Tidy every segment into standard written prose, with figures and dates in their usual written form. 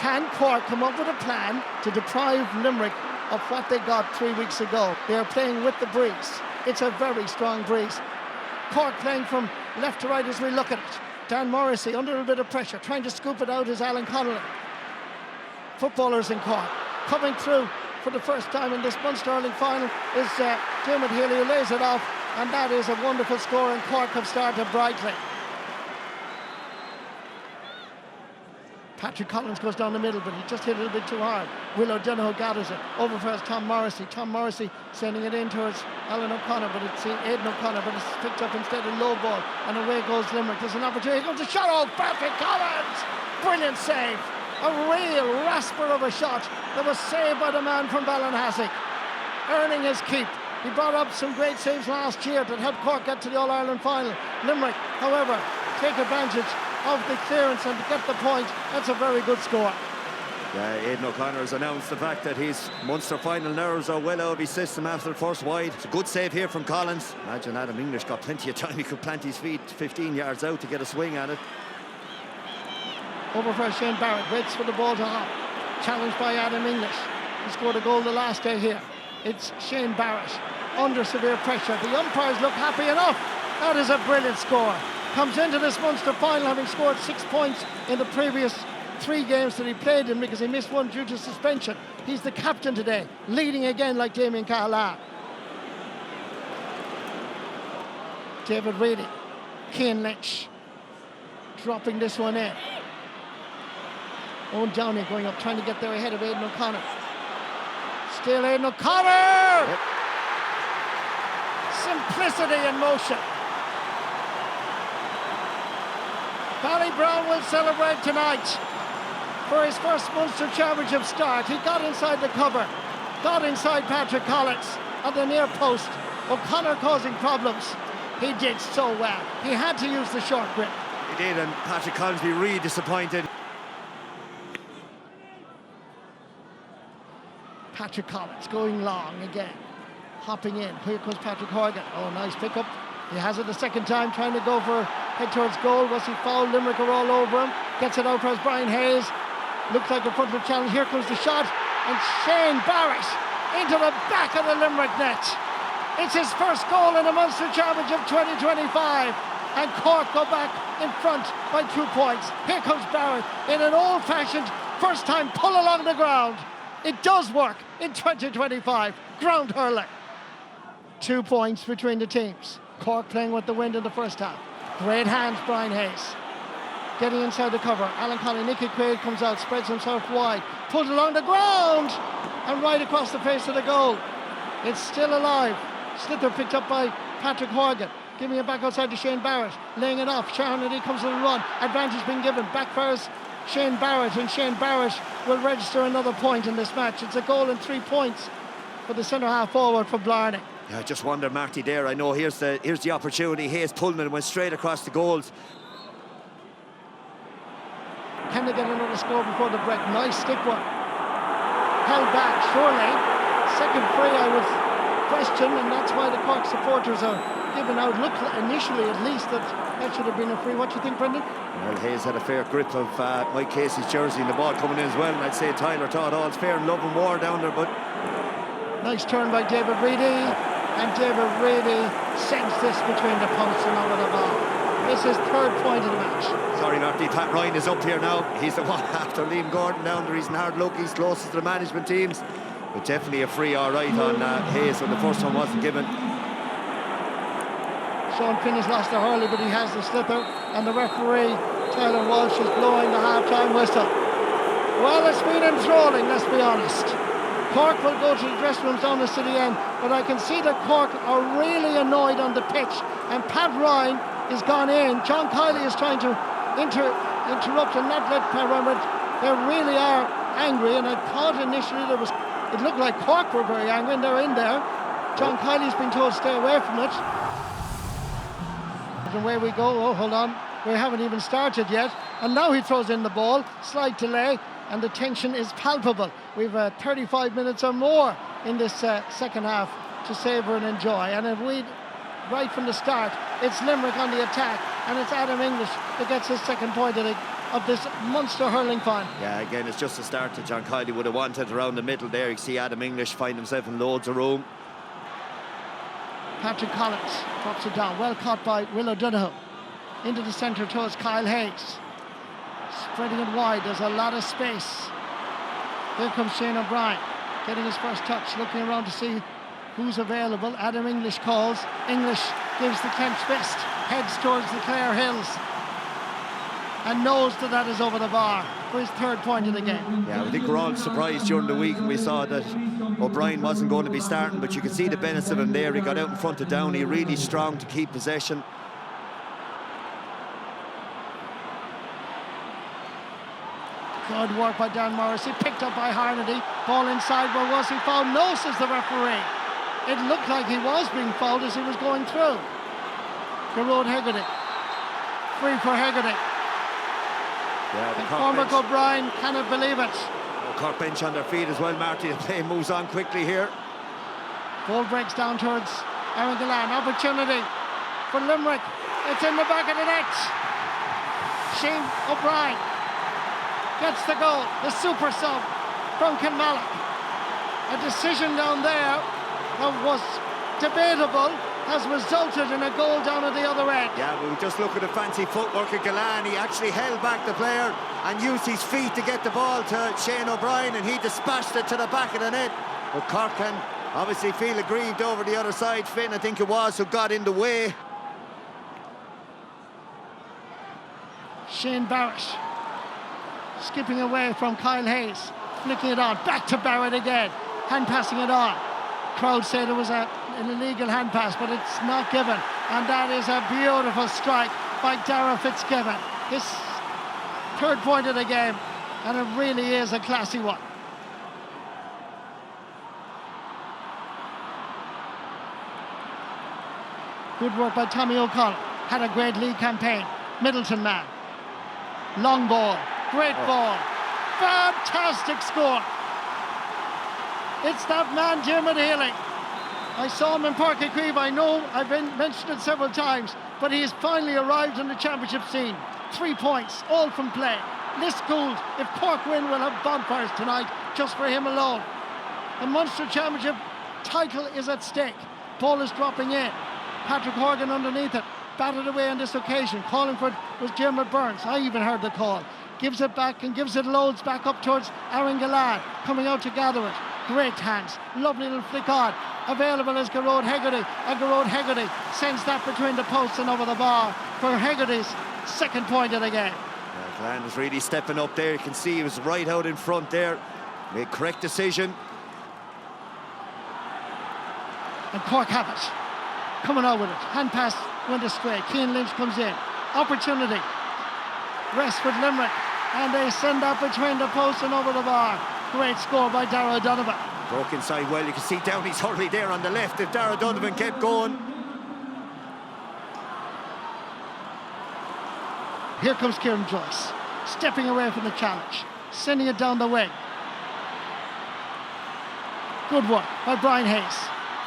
Can Cork come up with a plan to deprive Limerick of what they got 3 weeks ago? They are playing with the breeze. It's a very strong breeze. Cork playing from left to right as we look at it. Dan Morrissey under a bit of pressure, trying to scoop it out is Alan Connolly. Footballers in Cork coming through for the first time in this Munster Hurling final is Dermot Healy, who lays it off, and that is a wonderful score, and Cork have started brightly. Patrick Collins goes down the middle, but he just hit it a little bit too hard. Will O'Donoghue gathers it. Over first, Tom Morrissey. Tom Morrissey sending it in towards Alan O'Connor, but it's Aidan O'Connor, but it's picked up instead a low ball, and away goes Limerick. There's an opportunity. Here comes a shot. Oh, Patrick Collins! Brilliant save. A real rasper of a shot that was saved by the man from Ballinhassig, earning his keep. He brought up some great saves last year that helped Cork get to the All-Ireland final. Limerick, however, take advantage of the clearance and get the point. That's a very good score. Yeah, Aidan O'Connor has announced the fact that his Munster final nerves are well out of his system after the first wide. It's a good save here from Collins. Imagine Adam English got plenty of time. He could plant his feet 15 yards out to get a swing at it. Over for Shane Barrett, waits for the ball to hop. Challenged by Adam English. He scored a goal the last day here. It's Shane Barrett under severe pressure. The umpires look happy enough. That is a brilliant score. Comes into this Munster final having scored 6 points in the previous 3 games that he played in, because he missed one due to suspension. He's the captain today, leading again like Damien Cahalane. David Reedy, Cian Lynch, dropping this one in. Owen Downey going up, trying to get there ahead of Aidan O'Connor. Still Aidan O'Connor! Yep. Simplicity in motion. Brown will celebrate tonight for his first Munster Championship start. He got inside the cover, got inside Patrick Collins at the near post. O'Connor causing problems. He did so well. He had to use the short grip. He did, and Patrick Collins be really disappointed. Patrick Collins going long again, hopping in. Here comes Patrick Horgan. Oh, nice pickup. He has it the second time, trying to go for head towards goal. Was he fouled? Limerick are all over him. Gets it out for Brian Hayes. Looks like a front-foot challenge. Here comes the shot, and Shane Barrett into the back of the Limerick net. It's his first goal in the Munster Championship 2025, and Cork go back in front by 2 points. Here comes Barrett in an old-fashioned first-time pull along the ground. It does work in 2025. Ground hurling. 2 points between the teams. Cork playing with the wind in the first half. Great hands, Brian Hayes. Getting inside the cover. Alan Connolly, Nicky Quaid comes out, spreads himself wide, pulled along the ground, and right across the face of the goal. It's still alive. Slither picked up by Patrick Horgan. Giving it back outside to Shane Barrett. Laying it off. Sharon comes to the run. Advantage being given. Backfires Shane Barrett, and Shane Barrett will register another point in this match. It's a goal and 3 points for the centre half forward for Blarney. Yeah, I just wonder, Marty, there. I know here's the opportunity. Hayes Pullman went straight across the goals. Can they get another score before the break? Nice stick work. Held back, surely. Second free, I would question, and that's why the Cork supporters are giving out. Look, initially at least, that should have been a free. What do you think, Brendan? Well, Hayes had a fair grip of Mike Casey's jersey, and the ball coming in as well. And I'd say Tyler thought all's fair and love and war down there, but... Nice turn by David Reedy. And David Reedy sends this between the posts and over the ball. This is 3rd point of the match. Sorry, Marty, Pat Ryan is up here now. He's the one after Liam Gordon down there. He's in hard luck. He's closest to the management teams. But definitely a free all right on Hayes when the first one wasn't given. Sean Finn has lost the hurley, but he has the slipper. And the referee, Tyler Walsh, is blowing the half-time whistle. Well, it's been enthralling, let's be honest. Cork will go to the dressing rooms down the city end, but I can see that Cork are really annoyed on the pitch, and Pat Ryan is gone in. John Kiley is trying to interrupt and not let Pat Ryan, but they really are angry, and I thought initially it looked like Cork were very angry, and they're in there. John Kiley's been told to stay away from it. And away we go. Oh, hold on, we haven't even started yet, and now he throws in the ball. Slight delay, and the tension is palpable. We've 35 minutes or more in this second half to savour and enjoy. And if we, right from the start, it's Limerick on the attack, and it's Adam English that gets his second point of of this Munster hurling final. Yeah, again, it's just a start that John Kiley would have wanted around the middle there. You see Adam English find himself in loads of room. Patrick Collins drops it down, well caught by Will O'Donoghue. Into the centre towards Kyle Hayes. Spreading it wide, there's a lot of space. Here comes Shane O'Brien, getting his first touch, looking around to see who's available. Adam English calls. English gives the Kent's best, heads towards the Clare Hills, and knows that that is over the bar for his third point of the game. Yeah, I think we're all surprised during the week when we saw that O'Brien wasn't going to be starting, but you can see the benefits of him there. He got out in front of Downey, really strong to keep possession. Good work by Dan Morrissey, picked up by Harnedy. Ball inside, where was he fouled? No, says the referee. It looked like he was being fouled as he was going through. Gerard Hegarty. Free for Hegarty. Yeah, the Cormac O'Brien cannot believe it. Cork bench on their feet as well, Marty. The play moves on quickly here. Ball breaks down towards Aaron Gillan. Opportunity for Limerick. It's in the back of the net. Shane O'Brien gets the goal. The super sub from Kilmallock. A decision down there that was debatable has resulted in a goal down at the other end. Yeah, we just look at the fancy footwork of Gillan. He actually held back the player and used his feet to get the ball to Shane O'Brien, and he dispatched it to the back of the net. But Cork can obviously feel aggrieved over the other side. Finn, I think it was, who got in the way. Shane Barrett skipping away from Kyle Hayes, flicking it on, back to Barrett again, hand passing it on. Crowd said it was an illegal hand pass, but it's not given, and that is a beautiful strike by Dara Fitzgibbon. His third point of the game, and it really is a classy one. Good work by Tommy O'Connell. Had a great league campaign. Middleton man. Long ball. Great ball. Fantastic score. It's that man, Dermot Healy. I saw him in Páirc Uí Chaoimh. I know I've mentioned it several times, but he has finally arrived on the championship scene. 3 points, all from play. List Gould, if Cork win, will have bonfires tonight just for him alone. The Munster Championship title is at stake. Ball is dropping in. Patrick Horgan underneath it. Batted away on this occasion. Calling for it was Dermot Burns. I even heard the call. Gives it back and gives it loads back up towards Aaron Gillan, coming out to gather it. Great hands. Lovely little flick on. Available is Gerard Hegarty. And Gerard Hegarty sends that between the posts and over the bar for Hegarty's second point of the game. Yeah, Glenn is really stepping up there. You can see he was right out in front there. Made correct decision. And Cork have it. Coming out with it. Hand pass went astray. Cian Lynch comes in. Opportunity. Rest with Limerick. And they send that between the posts and over the bar. Great score by Dara O'Donovan. Broke inside well. You can see Downey's hurley there on the left. If Dara O'Donovan kept going. Here comes Kieran Joyce. Stepping away from the challenge. Sending it down the wing. Good work by Brian Hayes.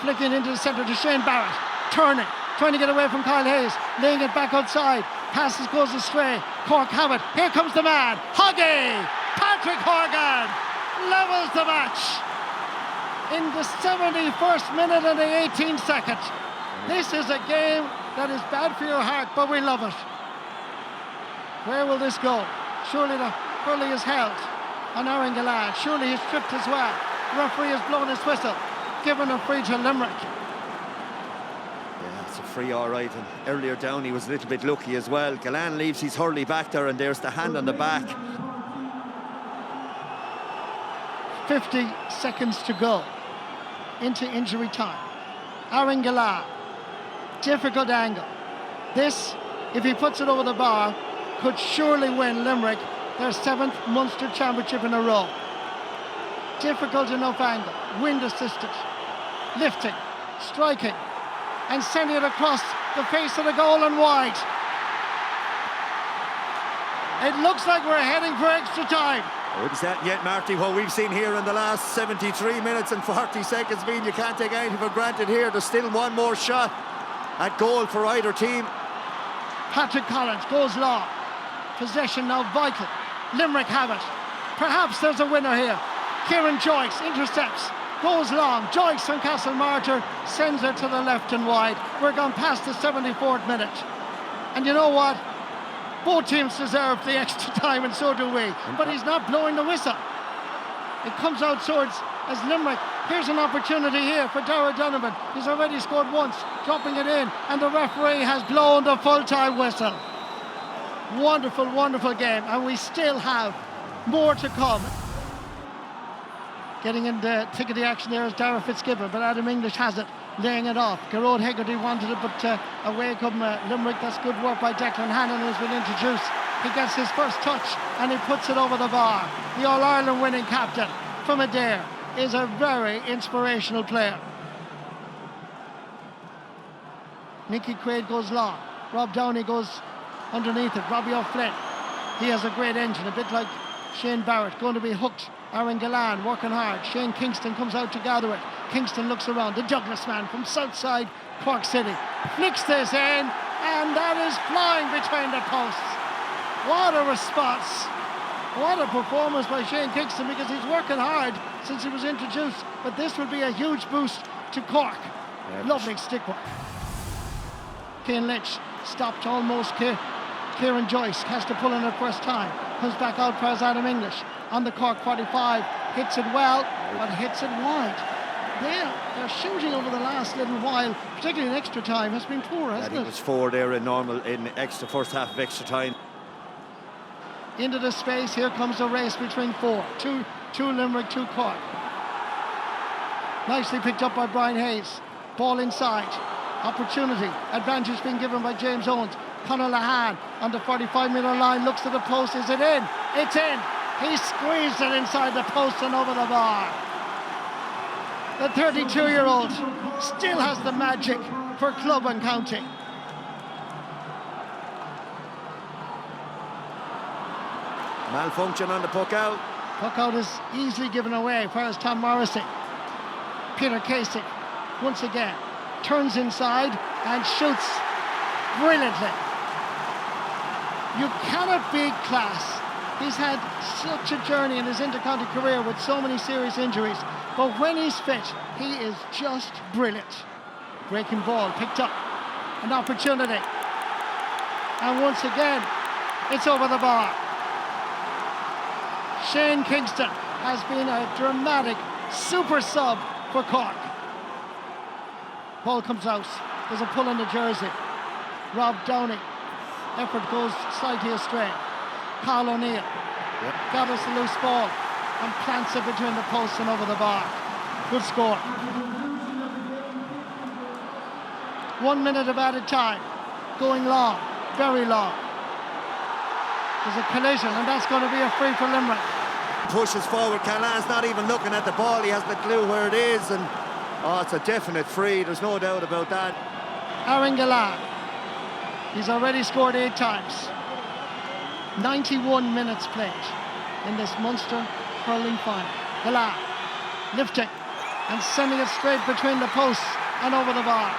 Flicking into the centre to Shane Barrett. Turning. Trying to get away from Kyle Hayes. Laying it back outside. Passes goes astray. Cork have it. Here comes the man. Hoggy! Patrick Horgan levels the match in the 71st minute and the 18th second. This is a game that is bad for your heart, but we love it. Where will this go? Surely the hurley is held on Aaron Gillan. Surely he's tripped as well. The referee has blown his whistle. Given a free to Limerick. Yeah, it's a free all right. And earlier down he was a little bit lucky as well. Gillan leaves his hurley back there, and there's the hand on the back. 50 seconds to go into injury time. Aaron Gillan, difficult angle. This, if he puts it over the bar, could surely win Limerick their 7th Munster Championship in a row. Difficult enough angle, wind assisted, lifting, striking, and sending it across the face of the goal and wide. It looks like we're heading for extra time. I wouldn't say that yet, Marty. What we've seen here in the last 73 minutes and 40 seconds mean you can't take anything for granted here. There's still one more shot at goal for either team. Patrick Collins goes long. Possession now vital. Limerick have it. Perhaps there's a winner here. Kieran Joyce intercepts, goes long. Joyce from Castlemartyr sends it to the left and wide. We're gone past the 74th minute. And you know what? Both teams deserve the extra time, and so do we. But he's not blowing the whistle. It comes out towards as Limerick. Here's an opportunity here for Dara Donovan. He's already scored once, dropping it in, and the referee has blown the full-time whistle. Wonderful, wonderful game, and we still have more to come. Getting in the thick of the action there is Dara Fitzgibbon, but Adam English has it, laying it off. Garrod Hegarty wanted it, but away come Limerick. That's good work by Declan Hannon, who's been introduced. He gets his first touch and he puts it over the bar. The All-Ireland winning captain from Adair is a very inspirational player. Nicky Quaid goes long. Rob Downey goes underneath it. Robbie O'Flynn, he has a great engine, a bit like Shane Barrett, going to be hooked. Aaron Gallan working hard. Shane Kingston comes out to gather it. Kingston looks around. The Douglas man from Southside Cork City flicks this in, and that is flying between the posts. What a response. What a performance by Shane Kingston, because he's working hard since he was introduced. But this will be a huge boost to Cork. Lovely stick work. Cian Lynch stopped almost. Kieran Joyce has to pull in it first time. Comes back out for Adam English on the Cork 45. Hits it well, but hits it wide. They're shooting over the last little while, particularly in extra time, has been poor, hasn't it? It was 4 there in extra first half of extra time. Into the space, here comes a race between four. Two Limerick, 2 Cork. Nicely picked up by Brian Hayes. Ball inside. Opportunity. Advantage being given by James Owens. Conor Lahan on the 45-metre line, looks to the post. Is it in? It's in. He squeezed it inside the post and over the bar. The 32-year-old still has the magic for club and county. Malfunction on the puck out. Puck out is easily given away. Where's Tom Morrissey? Peter Casey once again turns inside and shoots brilliantly. You cannot beat class. He's had such a journey in his intercounty career with so many serious injuries, but when he's fit, he is just brilliant. Breaking ball picked up, an opportunity, and once again it's over the bar. Shane Kingston has been a dramatic super sub for Cork. Ball comes out, there's a pull on the jersey. Rob Downey, effort goes slightly astray. Carl O'Neill gathers the loose ball and plants it between the posts and over the bar. Good score. 1 minute of added time, going long, very long. There's a collision, and that's going to be a free for Limerick. Pushes forward. Callan's not even looking at the ball. He hasn't a clue where it is, and it's a definite free. There's no doubt about that. Aaron Gallan, he's already scored 8 times. 91 minutes played in this Munster hurling final. Gallan lifting and sending it straight between the posts and over the bar.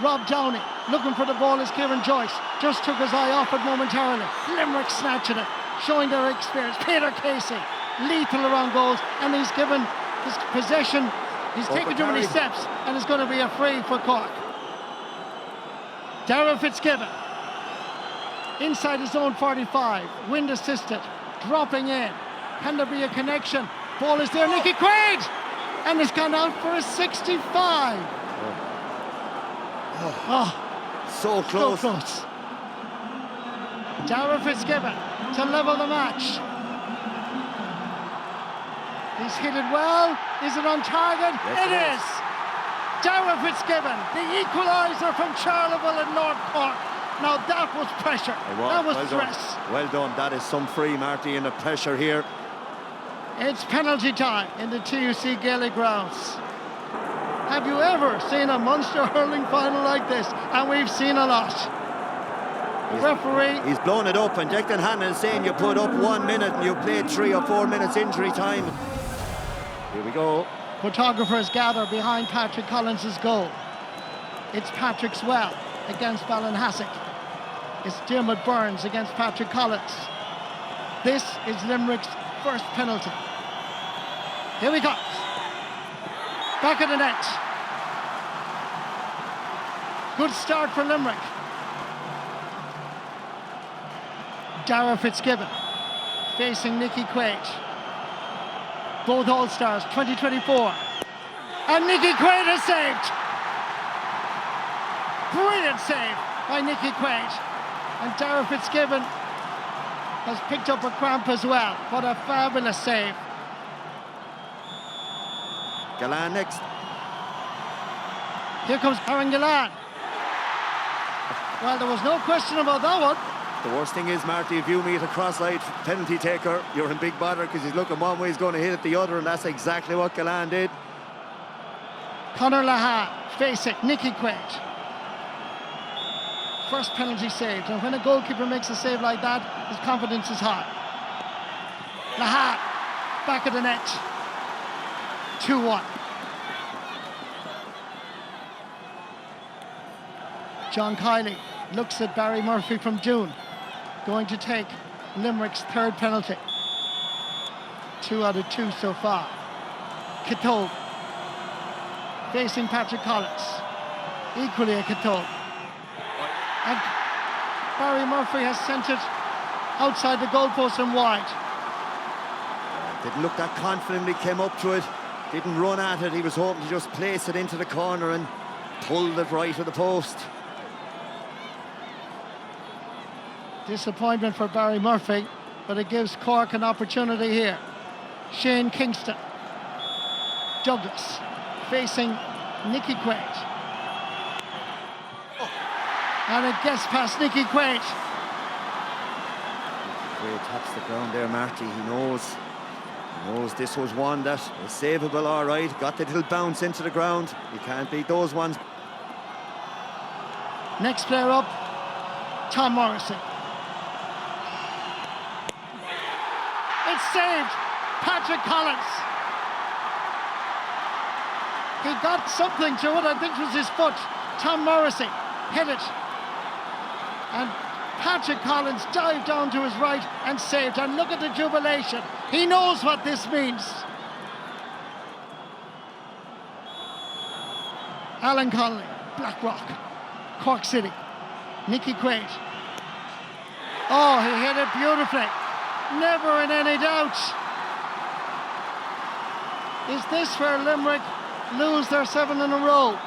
Rob Downey looking for the ball as Kieran Joyce just took his eye off it momentarily. Limerick snatching it, showing their experience. Peter Casey, lethal around goals, and he's given his possession. He's taken too many steps, and it's going to be a free for Cork. Dara Fitzgibbon inside his own 45, wind assisted, dropping in. Can there be a connection? Ball is there, Nicky Quaid, and it's gone out for a 65. So close. So close. Dara Fitzgibbon to level the match. He's hit it well. Is it on target? Yes, it is. Dara Fitzgibbon, the equaliser from Charleville in North Cork. Now that was pressure. That was stress. Well done. That is some free, Marty, and the pressure here. It's penalty time in the TUS Gaelic Grounds. Have you ever seen a Munster hurling final like this? And we've seen a lot. The referee... He's blown it up, and Declan Hannon is saying you put up 1 minute and you played 3 or 4 minutes injury time. Here we go. Photographers gather behind Patrick Collins' goal. It's Patrick's well against Ballinhassig. is Dermot Burns against Patrick Collins. This is Limerick's first penalty. Here he comes. Back of the net. Good start for Limerick. Dara Fitzgibbon facing Nicky Quaid. Both All-Stars 2024. And Nicky Quaid is saved. Brilliant save by Nicky Quaid. And Dara Fitzgibbon has picked up a cramp as well. What a fabulous save. Galan next. Here comes Aaron Galan. Well, there was no question about that one. The worst thing is, Marty, if you meet a cross-eyed penalty taker, you're in big bother because he's looking one way, he's going to hit it the other, and that's exactly what Galan did. Conor Lahan facing Nicky Quaid. First penalty saved, and when a goalkeeper makes a save like that, his confidence is high. Lahan, back of the net. 2-1. John Kiley looks at Barry Murphy from Doon, going to take Limerick's third penalty. 2 out of 2 so far. Kitove facing Patrick Collins. Equally a Kitove. And Barry Murphy has sent it outside the goalpost and wide. Didn't look that confident, he came up to it, didn't run at it, he was hoping to just place it into the corner and pulled it right to the post. Disappointment for Barry Murphy, but it gives Cork an opportunity here. Shane Kingston. Douglas facing Nicky Quaid. And it gets past Nicky Quaid. Quaid taps the ground there, Marty. He knows this was one that is savable, all right. Got the little bounce into the ground. You can't beat those ones. Next player up, Tom Morrissey. It's saved. Patrick Collins. He got something to it, I think it was his foot. Tom Morrissey hit it. And Patrick Collins dived down to his right and saved. And look at the jubilation. He knows what this means. Alan Connolly, Blackrock, Cork City. Nicky Quaid. Oh, he hit it beautifully. Never in any doubt. Is this where Limerick lose their 7 in a row?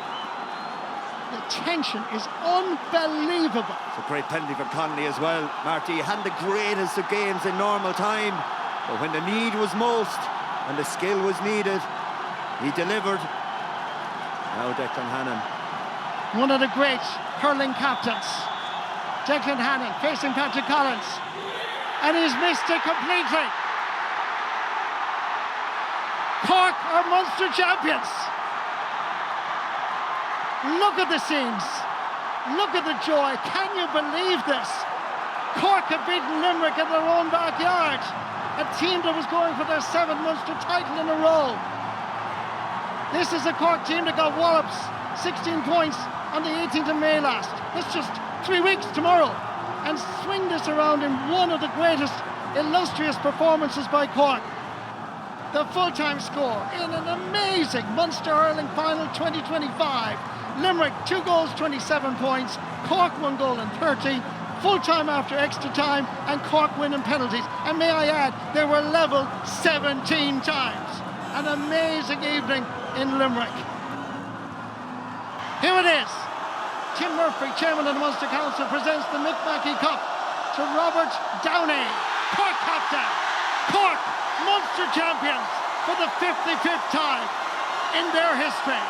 The tension is unbelievable. It's a great penalty for Connolly as well. Marty, he had the greatest of games in normal time, but when the need was most and the skill was needed, he delivered. Now Declan Hannon. One of the great hurling captains. Declan Hannon facing Patrick Collins. And he's missed it completely. Cork are Munster champions. Look at the scenes. Look at the joy. Can you believe this? Cork have beaten Limerick in their own backyard. A team that was going for their 7th Munster title in a row. This is a Cork team that got wallops 16 points on the 18th of May last. That's just 3 weeks tomorrow. And swing this around in one of the greatest illustrious performances by Cork. The full-time score in an amazing Munster Hurling Final 2025. Limerick 2 goals, 27 points. Cork 1 goal and 30. Full-time after extra time, and Cork winning penalties. And may I add, they were level 17 times. An amazing evening in Limerick. Here it is. Tim Murphy, chairman of the Munster Council, presents the Mick Mackey Cup to Robert Downey, Cork captain. Cork, Munster champions for the 55th time in their history.